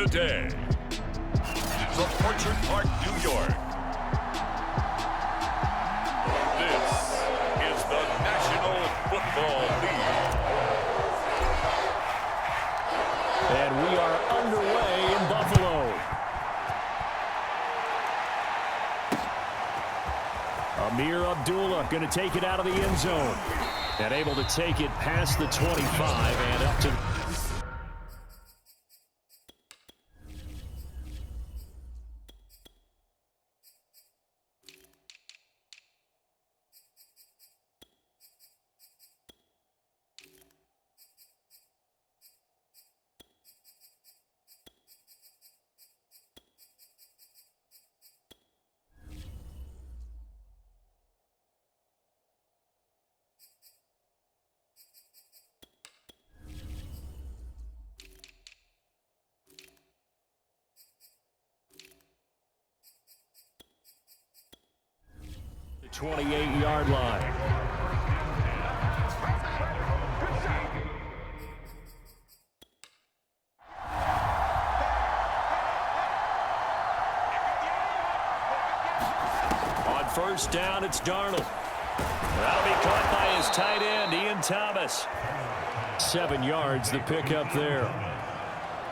today, from Orchard Park, New York, this is the National Football League. And we are underway in Buffalo. Amir Abdullah going to take it out of the end zone. And able to take it past the 25 and up to... the 28-yard line. On first down, it's Darnold. That'll be caught by his tight end, Ian Thomas. 7 yards, the pickup there.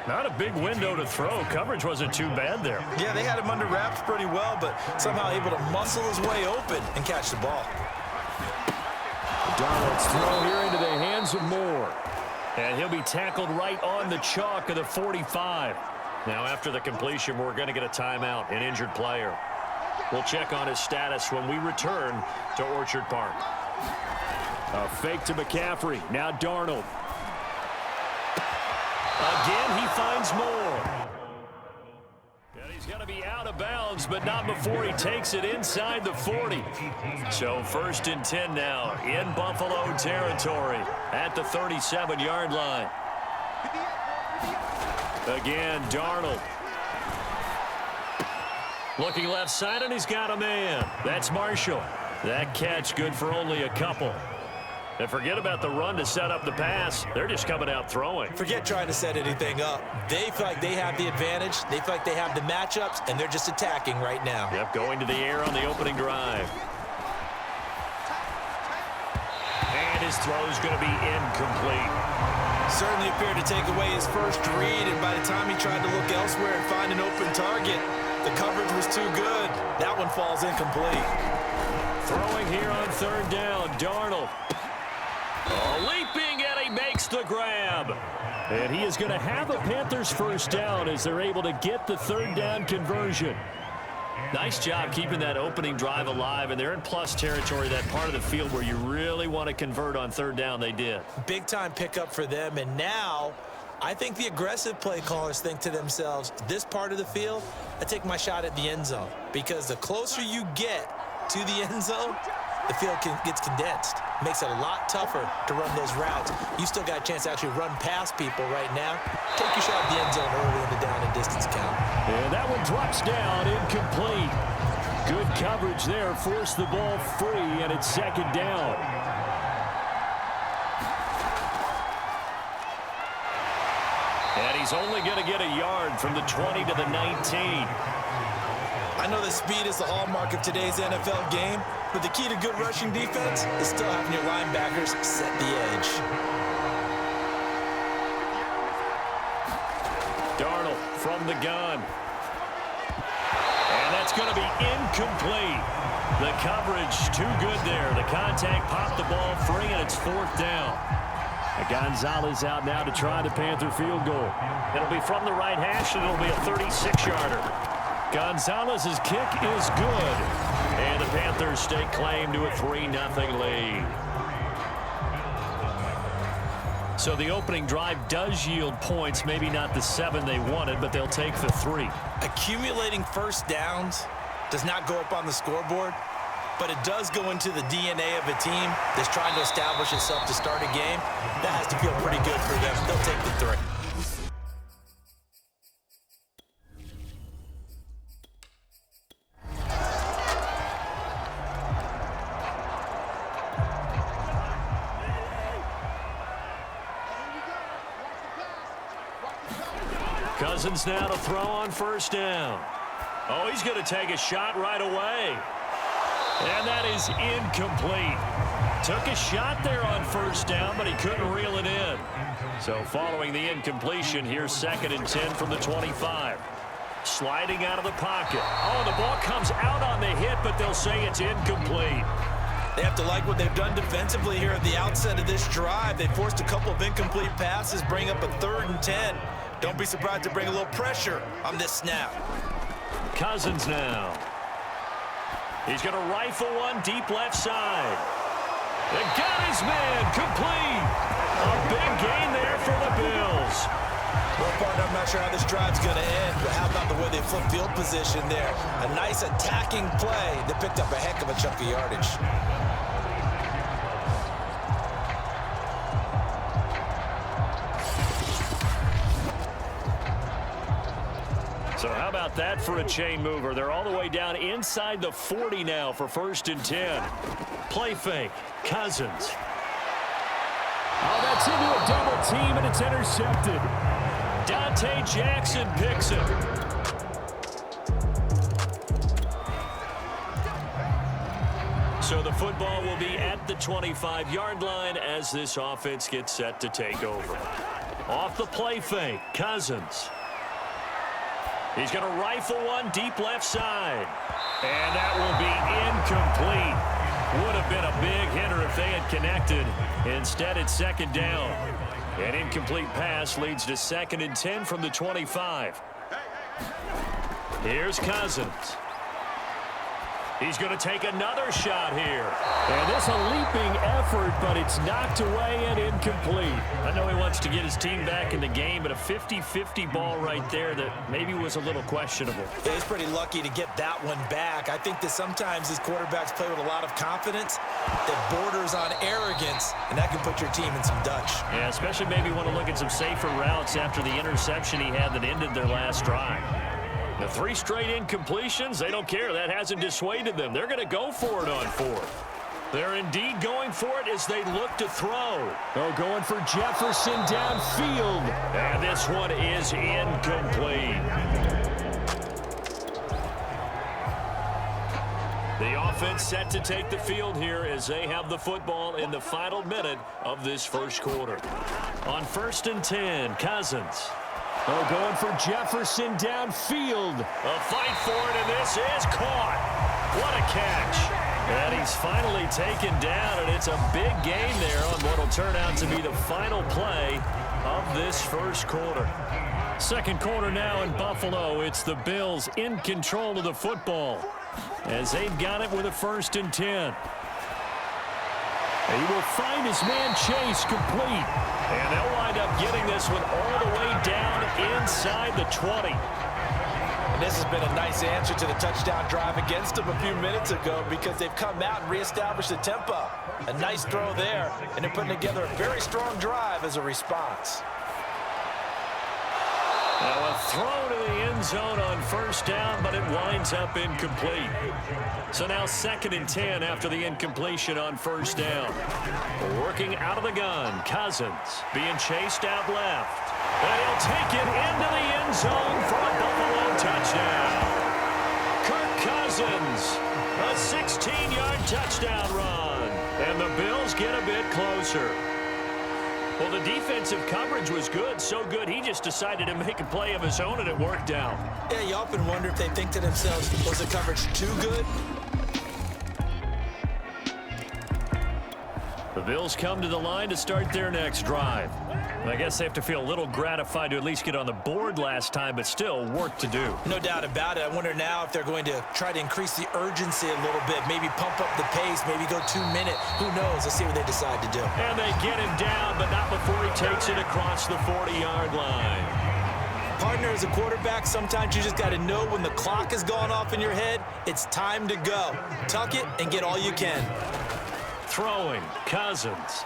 Not a big window to throw. Coverage wasn't too bad there. Yeah, they had him under wraps pretty well, but somehow able to muscle his way open and catch the ball. Darnold's throw here into the hands of Moore. And he'll be tackled right on the chalk of the 45. Now, after the completion, we're going to get a timeout, an injured player. We'll check on his status when we return to Orchard Park. A fake to McCaffrey. Now Darnold. Again, he finds Moore. And he's going to be out of bounds, but not before he takes it inside the 40. So 1st and 10 now in Buffalo territory at the 37-yard line. Again, Darnold. Looking left side, and he's got a man. That's Marshall. That catch good for only a couple. And forget about the run to set up the pass. They're just coming out throwing. Forget trying to set anything up. They feel like they have the advantage. They feel like they have the matchups, and they're just attacking right now. Yep, going to the air on the opening drive. And his throw is going to be incomplete. Certainly appeared to take away his first read, and by the time he tried to look elsewhere and find an open target, the coverage was too good. That one falls incomplete. Throwing here on 3rd down, Darnold. Leaping, and he makes the grab. And he is going to have a Panthers first down as they're able to get the 3rd down conversion. Nice job keeping that opening drive alive, and they're in plus territory, that part of the field where you really want to convert on 3rd down. They did. Big-time pickup for them, and now I think the aggressive play callers think to themselves, this part of the field, I take my shot at the end zone, because the closer you get to the end zone, the field gets condensed. Makes it a lot tougher to run those routes. You still got a chance to actually run past people right now. Take your shot at the end zone early in the down and distance count. And that one drops down, incomplete. Good coverage there, forced the ball free, and it's 2nd down. And he's only going to get a yard from the 20 to the 19. I know that speed is the hallmark of today's NFL game, but the key to good rushing defense is still having your linebackers set the edge. Darnold from the gun. And that's going to be incomplete. The coverage too good there. The contact popped the ball free, and it's 4th down. Gonzalez out now to try the Panther field goal. It'll be from the right hash, and it'll be a 36-yarder. Gonzalez's kick is good, and the Panthers stake claim to a 3-0 lead. So the opening drive does yield points, maybe not the 7 they wanted, but they'll take the 3. Accumulating first downs does not go up on the scoreboard, but it does go into the DNA of a team that's trying to establish itself to start a game. That has to feel pretty good for them. They'll take the 3. Cousins now to throw on first down. Oh, he's going to take a shot right away. And that is incomplete. Took a shot there on first down, but he couldn't reel it in. So following the incompletion, here's 2nd and 10 from the 25. Sliding out of the pocket. Oh, the ball comes out on the hit, but they'll say it's incomplete. They have to like what they've done defensively here at the outset of this drive. They forced a couple of incomplete passes, bring up a 3rd and 10. Don't be surprised to bring a little pressure on this snap. Cousins now. He's going to rifle one deep left side. And got his man complete. A big gain there for the Bills. Well, partner, I'm not sure how this drive's going to end, but how about the way they flip field position there? A nice attacking play that picked up a heck of a chunk of yardage. So how about that for a chain mover? They're all the way down inside the 40 now for 1st and 10. Play fake. Cousins. Oh, that's into a double team, and it's intercepted. Dante Jackson picks it. So the football will be at the 25-yard line as this offense gets set to take over. Off the play fake, Cousins. He's going to rifle one deep left side. And that will be incomplete. Would have been a big hitter if they had connected. Instead, it's 2nd down. An incomplete pass leads to 2nd and 10 from the 25. Here's Cousins. He's going to take another shot here. And this a leaping effort, but it's knocked away and incomplete. I know he wants to get his team back in the game, but a 50-50 ball right there that maybe was a little questionable. Yeah, he's pretty lucky to get that one back. I think that sometimes these quarterbacks play with a lot of confidence that borders on arrogance, and that can put your team in some Dutch. Yeah, especially maybe want to look at some safer routes after the interception he had that ended their last drive. The 3 straight incompletions, they don't care. That hasn't dissuaded them. They're going to go for it on 4th. They're indeed going for it as they look to throw. Oh, going for Jefferson downfield. And this one is incomplete. The offense set to take the field here as they have the football in the final minute of this first quarter. On 1st and 10, Cousins. Oh, going for Jefferson downfield. A fight for it, and this is caught. What a catch. And he's finally taken down, and it's a big gain there on what will turn out to be the final play of this first quarter. 2nd quarter now in Buffalo. It's the Bills in control of the football as they've got it with a 1st and 10. He will find his man Chase complete. And they'll wind up getting this one all the way down inside the 20. And this has been a nice answer to the touchdown drive against them a few minutes ago because they've come out and reestablished the tempo. A nice throw there, and they're putting together a very strong drive as a response. Now a throw to the end zone on first down, but it winds up incomplete. So now 2nd and 10 after the incompletion on first down. Working out of the gun, Cousins being chased out left. And he'll take it into the end zone for a Buffalo touchdown. Kirk Cousins, a 16-yard touchdown run. And the Bills get a bit closer. Well, the defensive coverage was good, so good he just decided to make a play of his own, and it worked out. Yeah, you often wonder if they think to themselves, was the coverage too good? The Bills come to the line to start their next drive. I guess they have to feel a little gratified to at least get on the board last time, but still work to do. No doubt about it. I wonder now if they're going to try to increase the urgency a little bit, maybe pump up the pace, maybe go 2-minute. Who knows? Let's see what they decide to do. And they get him down, but not before he takes it across the 40-yard line. Partner, as a quarterback, sometimes you just got to know when the clock is going off in your head, it's time to go. Tuck it and get all you can. Throwing, Cousins.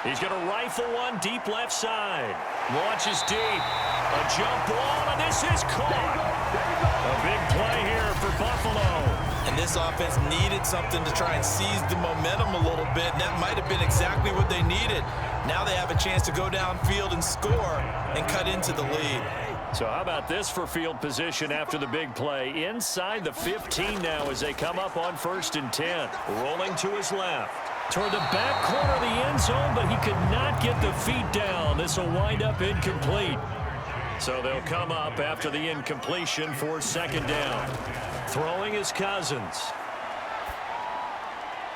He's going to rifle one deep left side. Launches deep. A jump ball, and this is caught. A big play here for Buffalo. And this offense needed something to try and seize the momentum a little bit, and that might have been exactly what they needed. Now they have a chance to go downfield and score and cut into the lead. So how about this for field position after the big play? Inside the 15 now as they come up on 1st and 10. Rolling to his left. Toward the back corner of the end zone, but he could not get the feet down. This will wind up incomplete. So they'll come up after the incompletion for 2nd down. Throwing is Cousins.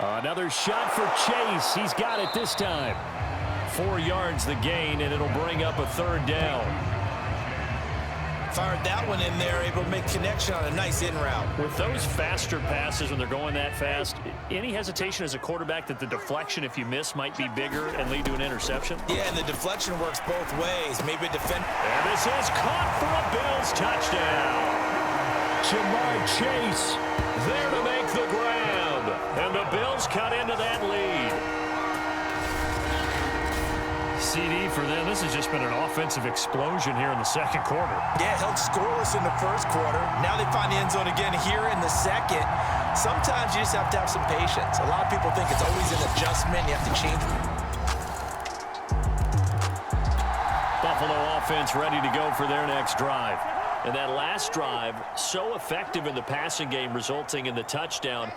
Another shot for Chase. He's got it this time. 4 yards the gain, and it'll bring up a 3rd down. Fired that one in there, able to make connection on a nice in route. With those faster passes when they're going that fast, any hesitation as a quarterback that the deflection, if you miss, might be bigger and lead to an interception? Yeah, and the deflection works both ways. Maybe a defender. And this is caught for a Bills touchdown. Jamar Chase there to make the grab. And the Bills cut into that lead. CD for them. This has just been an offensive explosion here in the 2nd quarter. Yeah, held scoreless in the 1st quarter. Now they find the end zone again here in the 2nd. Sometimes you just have to have some patience. A lot of people think it's always an adjustment. You have to change. Buffalo offense ready to go for their next drive. And that last drive, so effective in the passing game, resulting in the touchdown.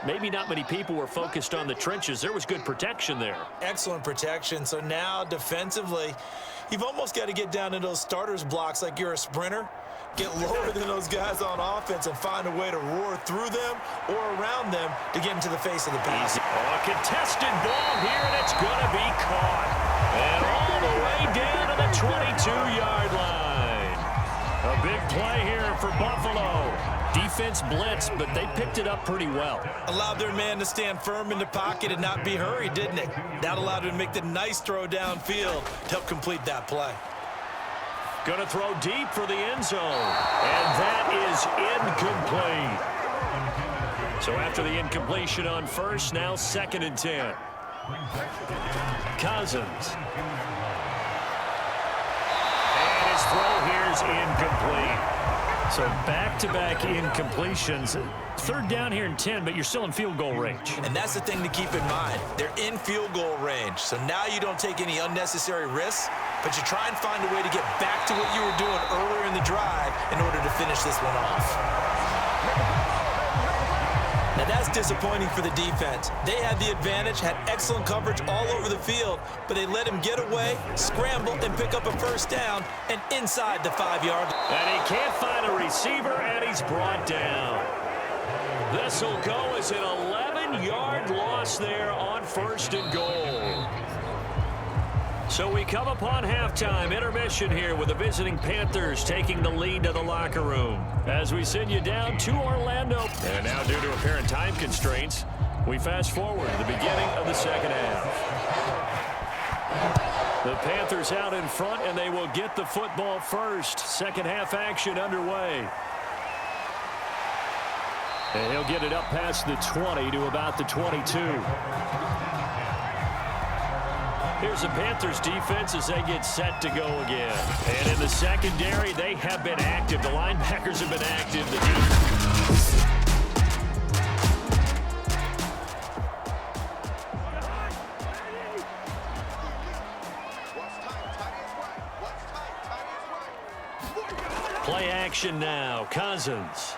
Maybe not many people were focused on the trenches. There was good protection there. Excellent protection. So now defensively, you've almost got to get down into those starters blocks like you're a sprinter. Get lower than those guys on offense and find a way to roar through them or around them to get into the face of the pass. A contested ball here, and it's going to be caught. And all the way down to the 22-yard line. A big play here for Buffalo. Defense blitzed, but they picked it up pretty well. Allowed their man to stand firm in the pocket and not be hurried, didn't it? That allowed him to make the nice throw downfield to help complete that play. Going to throw deep for the end zone. And that is incomplete. So after the incompletion on 1st, now 2nd and 10. Cousins. And his throw here is incomplete. So back-to-back incompletions. 3rd down here and 10, but you're still in field goal range. And that's the thing to keep in mind. They're in field goal range. So now you don't take any unnecessary risks, but you try and find a way to get back to what you were doing earlier in the drive in order to finish this one off. Now that's disappointing for the defense. They had the advantage, had excellent coverage all over the field, but they let him get away, scramble, and pick up a 1st down, and inside the 5-yard line. And he can't find a receiver, and he's brought down. This will go as an 11-yard loss there on 1st and goal. So we come upon halftime intermission here with the visiting Panthers taking the lead to the locker room as we send you down to Orlando. And now, due to apparent time constraints, we fast forward to the beginning of the 2nd half. The Panthers out in front, and they will get the football first. 2nd half action underway. And he'll get it up past the 20 to about the 22. Here's the Panthers defense as they get set to go again. And in the secondary, they have been active. The linebackers have been active. The play action now. Cousins.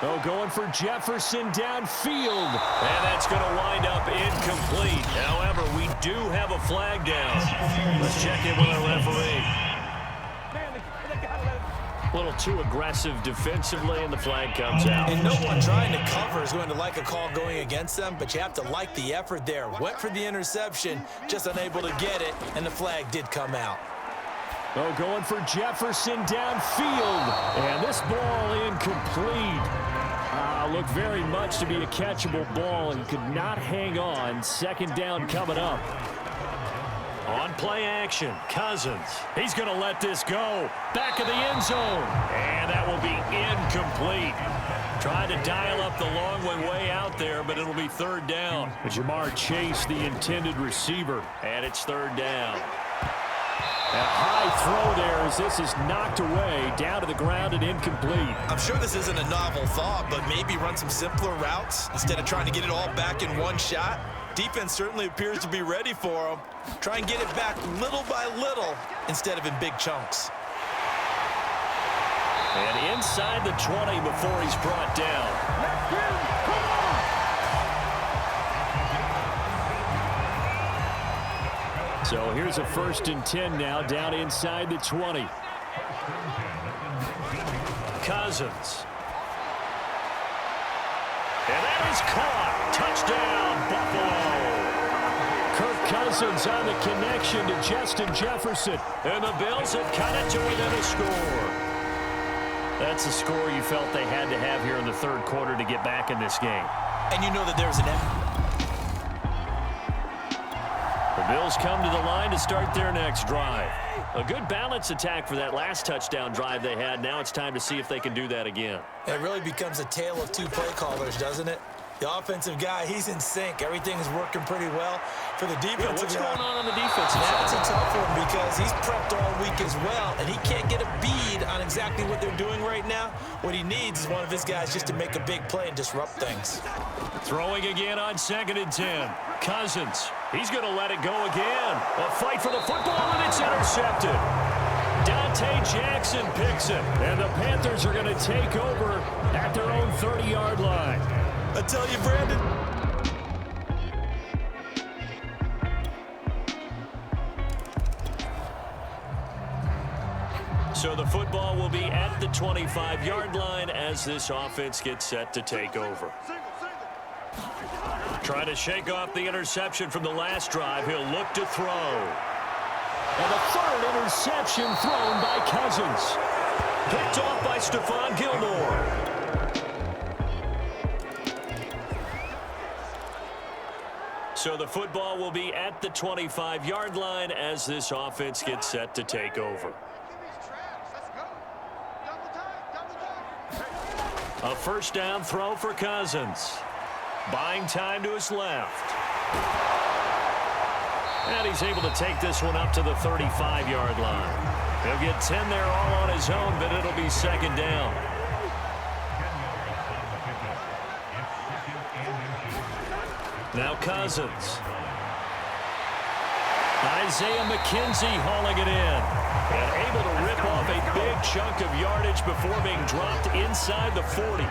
Oh, going for Jefferson downfield. And that's going to wind up incomplete. However, we do have a flag down. Let's check in with our referee. A little too aggressive defensively, and the flag comes out. And no one trying to cover is going to like a call going against them, but you have to like the effort there. Went for the interception, just unable to get it, and the flag did come out. Oh, going for Jefferson downfield. And this ball incomplete. Looked very much to be a catchable ball and could not hang on. 2nd down coming up. On play action, Cousins. He's going to let this go. Back of the end zone. And that will be incomplete. Tried to dial up the long way out there, but it'll be 3rd down. Jamar Chase, the intended receiver. And it's 3rd down. A high throw there as this is knocked away, down to the ground and incomplete. I'm sure this isn't a novel thought, but maybe run some simpler routes instead of trying to get it all back in one shot. Defense certainly appears to be ready for them. Try and get it back little by little instead of in big chunks. And inside the 20 before he's brought down. So here's a 1st and 10 now, down inside the 20. Cousins. And that is caught. Touchdown, Buffalo. Kirk Cousins on the connection to Justin Jefferson. And the Bills have cut it to within a score. That's a score you felt they had to have here in the 3rd quarter to get back in this game. And you know that there's an... The Bills come to the line to start their next drive. A good balance attack for that last touchdown drive they had. Now it's time to see if they can do that again. It really becomes a tale of 2 play callers, doesn't it? The offensive guy, he's in sync. Everything is working pretty well. For the defensive guy, what's going on the defensive side? That's a tough one because he's prepped all week as well, and he can't get a bead on exactly what they're doing right now. What he needs is one of his guys just to make a big play and disrupt things. Throwing again on 2nd and 10. Cousins. He's going to let it go again. A fight for the football, and it's intercepted. Dante Jackson picks it, and the Panthers are going to take over at their own 30-yard line. I tell you, Brandon. So the football will be at the 25-yard line as this offense gets set to take over. Trying to shake off the interception from the last drive. He'll look to throw. And a 3rd interception thrown by Cousins. Picked off by Stephon Gilmore. So the football will be at the 25-yard line as this offense gets set to take over. A 1st down throw for Cousins. Buying time to his left. And he's able to take this one up to the 35-yard line. He'll get 10 there all on his own, but it'll be 2nd down. Now Cousins. Isaiah McKenzie hauling it in. And able to rip off a big chunk of yardage before being dropped inside the 40.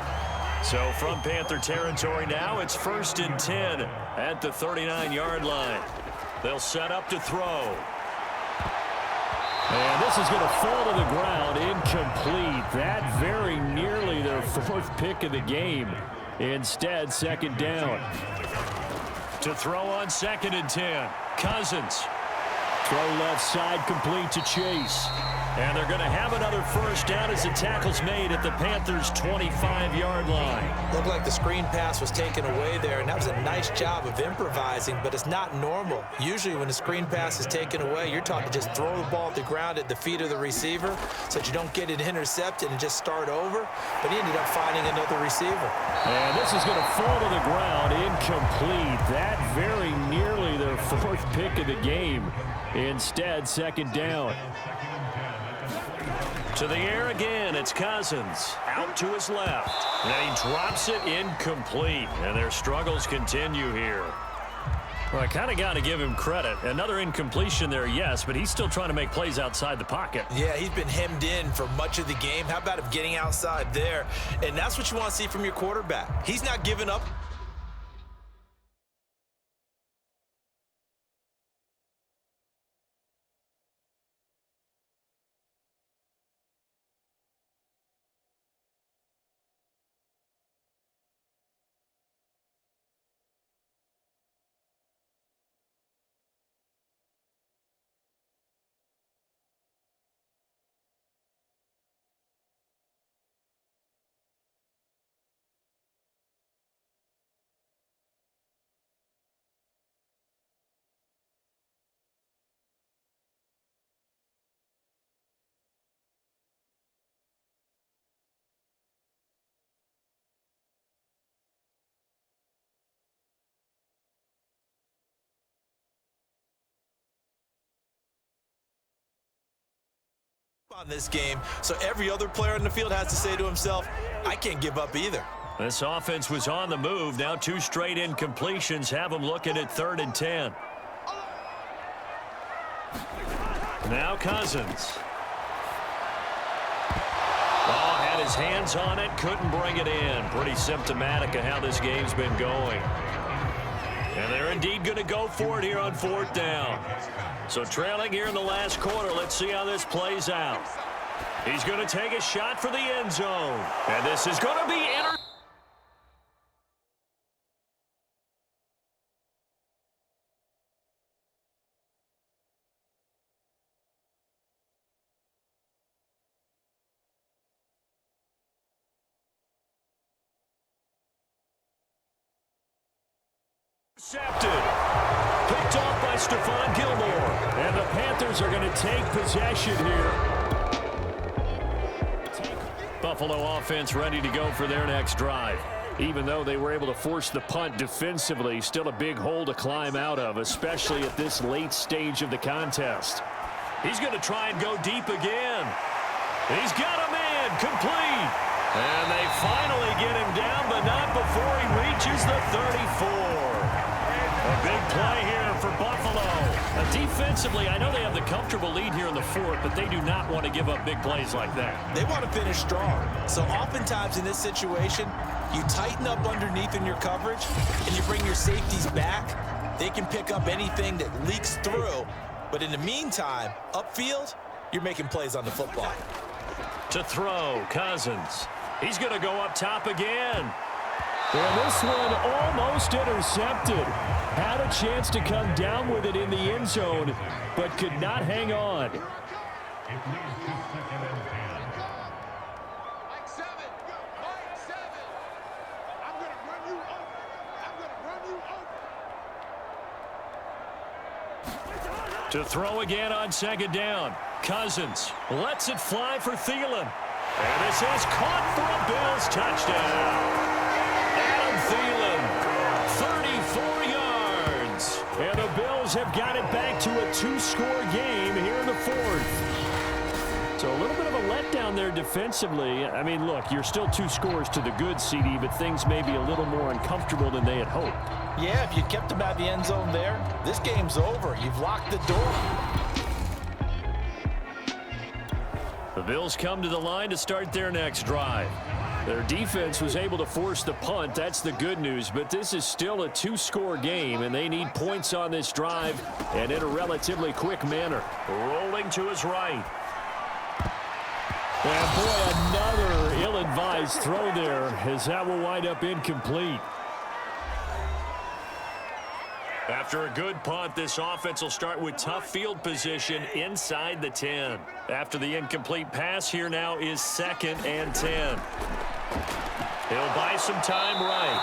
So from Panther territory now, it's 1st and 10 at the 39-yard line. They'll set up to throw. And this is going to fall to the ground, incomplete. That very nearly their 4th pick of the game. Instead, 2nd down. To throw on 2nd and 10. Cousins. Throw left side, complete to Chase. And they're going to have another 1st down as the tackle's made at the Panthers' 25-yard line. Looked like the screen pass was taken away there, and that was a nice job of improvising, but it's not normal. Usually when the screen pass is taken away, you're taught to just throw the ball at the ground at the feet of the receiver so that you don't get it intercepted and just start over, but he ended up finding another receiver. And this is going to fall to the ground, incomplete. That very nearly their 4th pick of the game. Instead, 2nd down. To the air again, it's Cousins. Out to his left. And he drops it incomplete. And their struggles continue here. Well, I kind of got to give him credit. Another incompletion there, yes, but he's still trying to make plays outside the pocket. Yeah, he's been hemmed in for much of the game. How about him getting outside there? And that's what you want to see from your quarterback. He's not giving up. On this game, so every other player in the field has to say to himself, I can't give up either. This offense was on the move. Now 2 straight incompletions have them looking at 3rd and 10. Now Cousins. Oh, his hands on it, couldn't bring it in. Pretty symptomatic of how this game's been going. And they're indeed going to go for it here on 4th down. So trailing here in the last quarter, let's see how this plays out. He's going to take a shot for the end zone. And this is going to be intercepted. Picked off by Stephon Gilmore. And the Panthers are going to take possession here. Buffalo offense ready to go for their next drive. Even though they were able to force the punt defensively, still a big hole to climb out of, especially at this late stage of the contest. He's going to try and go deep again. He's got a man complete. And they finally get him down, but not before he reaches the 34. A big play here for Buffalo. Defensively, I know they have the comfortable lead here in the 4th, but they do not want to give up big plays like that. They want to finish strong. So oftentimes in this situation, you tighten up underneath in your coverage, and you bring your safeties back. They can pick up anything that leaks through. But in the meantime, upfield, you're making plays on the football. To throw, Cousins. He's going to go up top again. And this one almost intercepted. Had a chance to come down with it in the end zone, but could not hang on. To throw again on 2nd down. Cousins lets it fly for Thielen. And this is caught for a Bills touchdown. Adam Thielen, 34 yards. And the Bills have got it back to a 2-score game here in the 4th. So a little bit of a letdown there defensively. I mean, look, you're still 2 scores to the good, CD, but things may be a little more uncomfortable than they had hoped. Yeah, if you kept them out the end zone there, this game's over. You've locked the door. The Bills come to the line to start their next drive. Their defense was able to force the punt. That's the good news. But this is still a 2-score game, and they need points on this drive and in a relatively quick manner. Rolling to his right. And boy, another ill-advised throw there, as that will wind up incomplete. After a good punt, this offense will start with tough field position inside the 10. After the incomplete pass, here now is 2nd and 10. He'll buy some time right.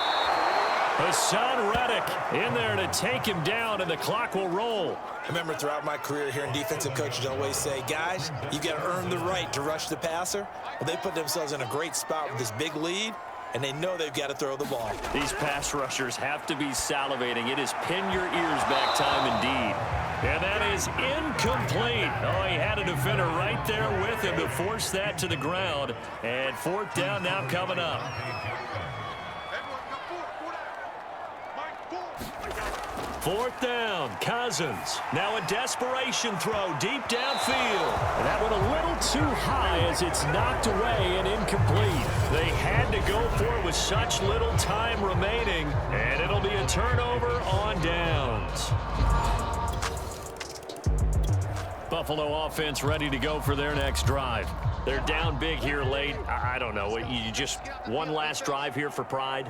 Hassan Reddick in there to take him down, and the clock will roll. I remember throughout my career here in defensive coaches always say, guys, you got to earn the right to rush the passer. Well, they put themselves in a great spot with this big lead, and they know they've got to throw the ball. These pass rushers have to be salivating. It is pin your ears back time indeed. And that is incomplete. Oh, he had a defender right there with him to force that to the ground. And 4th down now coming up. 4th down, Cousins. Now a desperation throw deep downfield. And that went a little too high as it's knocked away and incomplete. They had to go for it with such little time remaining, and it'll be a turnover on downs. Buffalo offense ready to go for their next drive. They're down big here late. I don't know. You just one last drive here for pride?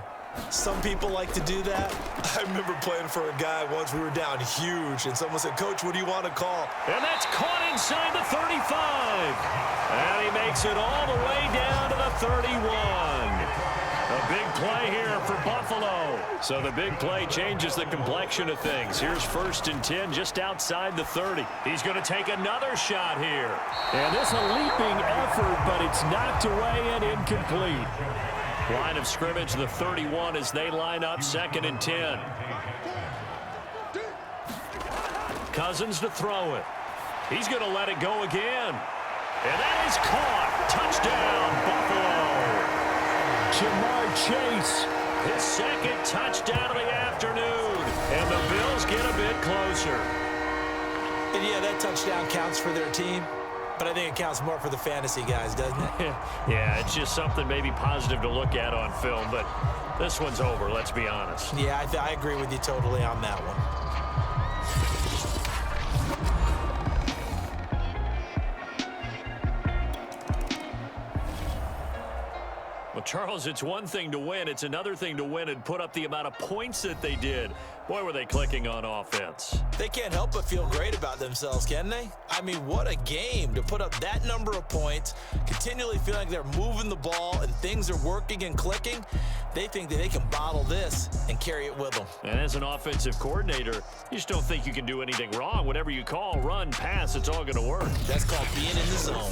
Some people like to do that. I remember playing for a guy once. We were down huge, and someone said, Coach, what do you want to call? And that's caught inside the 35. And he makes it all the way down to the 31. A big play here for Buffalo. So the big play changes the complexion of things. Here's 1st and 10 just outside the 30. He's going to take another shot here. And this a leaping effort, but it's knocked away and incomplete. Line of scrimmage, the 31 as they line up 2nd and 10. Cousins to throw it. He's going to let it go again. And that is caught. Touchdown, Buffalo. Jamar Chase. His 2nd touchdown of the afternoon. And the Bills get a bit closer. And yeah, that touchdown counts for their team. but I think it counts more for the fantasy guys, doesn't it? Yeah, it's just something maybe positive to look at on film, but this one's over, let's be honest. Yeah, I agree with you totally on that one. Well, Charles, it's one thing to win. It's another thing to win and put up the amount of points that they did. Boy, were they clicking on offense. They can't help but feel great about themselves, can they? I mean, what a game to put up that number of points, continually feeling like they're moving the ball and things are working and clicking. They think that they can bottle this and carry it with them. And as an offensive coordinator, you just don't think you can do anything wrong. Whatever you call, run, pass, it's all going to work. That's called being in the zone.